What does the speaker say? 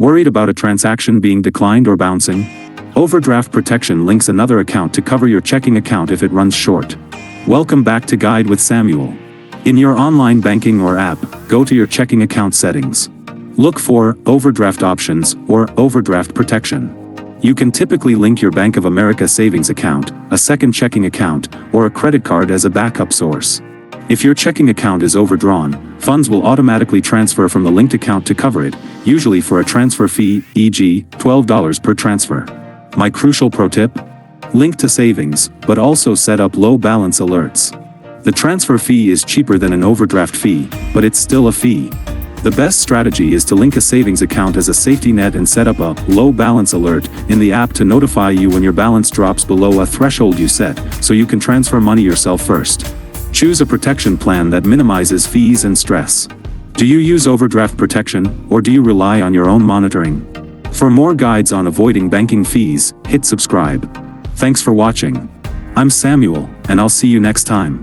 Worried about a transaction being declined or bouncing? Overdraft Protection links another account to cover your checking account if it runs short. Welcome back to Guide with Samuel. In your online banking or app, go to your checking account settings. Look for Overdraft Options or Overdraft Protection. You can typically link your Bank of America savings account, a second checking account, or a credit card as a backup source. If your checking account is overdrawn, funds will automatically transfer from the linked account to cover it, usually for a transfer fee, e.g., $12 per transfer. My crucial pro tip? Link to savings, but also set up low balance alerts. The transfer fee is cheaper than an overdraft fee, but it's still a fee. The best strategy is to link a savings account as a safety net and set up a low balance alert in the app to notify you when your balance drops below a threshold you set, so you can transfer money yourself first. Choose a protection plan that minimizes fees and stress. Do you use overdraft protection, or do you rely on your own monitoring? For more guides on avoiding banking fees, hit subscribe. Thanks for watching. I'm Samuel, and I'll see you next time.